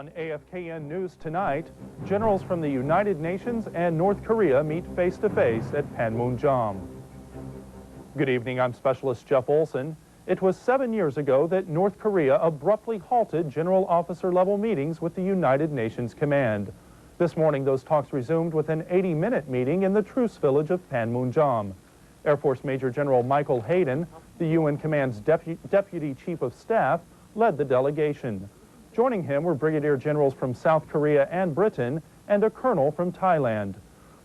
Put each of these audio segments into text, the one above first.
On AFKN News Tonight, generals from the United Nations and North Korea meet face-to-face at Panmunjom. Good evening, I'm Specialist Jeff Olsen. It was 7 years ago that North Korea abruptly halted general officer-level meetings with the United Nations Command. This morning, those talks resumed with an 80-minute meeting in the truce village of Panmunjom. Air Force Major General Michael Hayden, the UN Command's Deputy Chief of Staff, led the delegation. Joining him were brigadier generals from South Korea and Britain and a colonel from Thailand.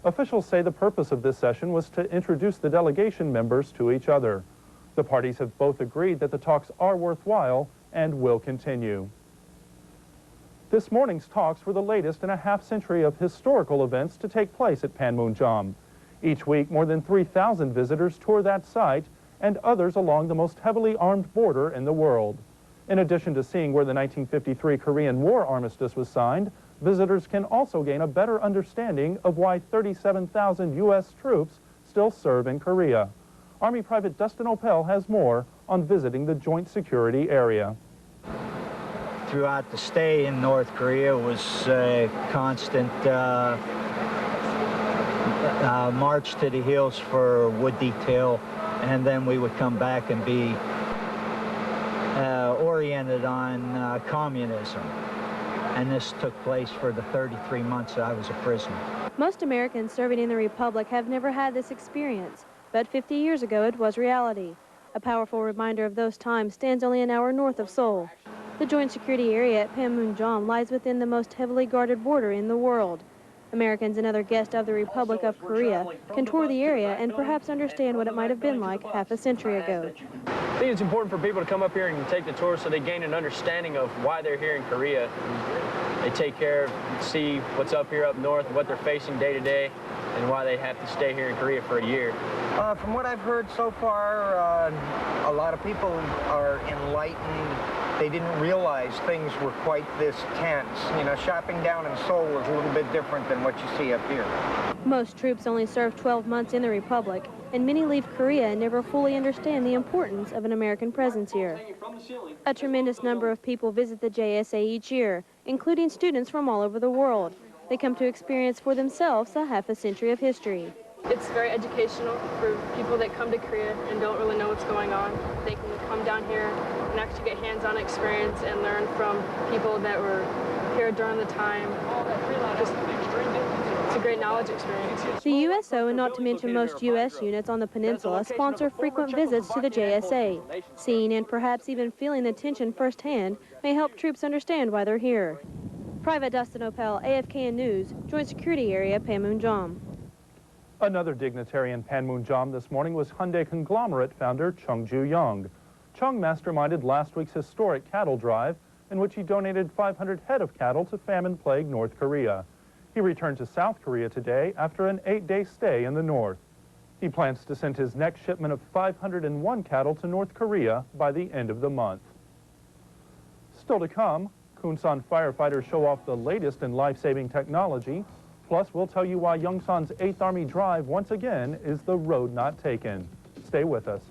Officials say the purpose of this session was to introduce the delegation members to each other. The parties have both agreed that the talks are worthwhile and will continue. This morning's talks were the latest in a half-century of historical events to take place at Panmunjom. Each week, more than 3,000 visitors tour that site and others along the most heavily armed border in the world. In addition to seeing where the 1953 Korean War armistice was signed, visitors can also gain a better understanding of why 37,000 U.S. troops still serve in Korea. Army Private Dustin Opell has more on visiting the Joint Security Area. Throughout the stay in North Korea was a constant march to the hills for wood detail, and then we would come back and be oriented on communism. And this took place for the 33 months that I was a prisoner. Most Americans serving in the Republic have never had this experience, but 50 years ago it was reality. A powerful reminder of those times stands only an hour north of Seoul. The Joint Security Area at Panmunjom lies within the most heavily guarded border in the world. Americans and other guests of the Republic of Korea can tour the area and perhaps understand what it might have been like half a century ago. I think it's important for people to come up here and take the tour so they gain an understanding of why they're here in Korea. They take care of, see what's up here up north, what they're facing day to day, and why they have to stay here in Korea for a year. From what I've heard so far, a lot of people are enlightened. They didn't realize things were quite this tense. You know, shopping down in Seoul was a little bit different than what you see up here. Most troops only serve 12 months in the Republic, and many leave Korea and never fully understand the importance of an American presence here. A tremendous number of people visit the JSA each year, including students from all over the world. They come to experience for themselves a half a century of history. It's very educational for people that come to Korea and don't really know what's going on. They can come down here and actually get hands-on experience and learn from people that were here during the time. It's a great knowledge experience. The USO, and not to mention most U.S. units on the peninsula, sponsor frequent visits to the JSA. Seeing and perhaps even feeling the tension firsthand may help troops understand why they're here. Private Dustin Opell, AFKN News, Joint Security Area, Panmunjom. Another dignitary in Panmunjom this morning was Hyundai conglomerate founder Chung Ju-young. Chung masterminded last week's historic cattle drive, in which he donated 500 head of cattle to famine-plagued North Korea. He returned to South Korea today after an 8-day stay in the north. He plans to send his next shipment of 501 cattle to North Korea by the end of the month. Still to come, Kunsan firefighters show off the latest in life-saving technology. Plus, we'll tell you why Yongsan's 8th Army drive once again is the road not taken. Stay with us.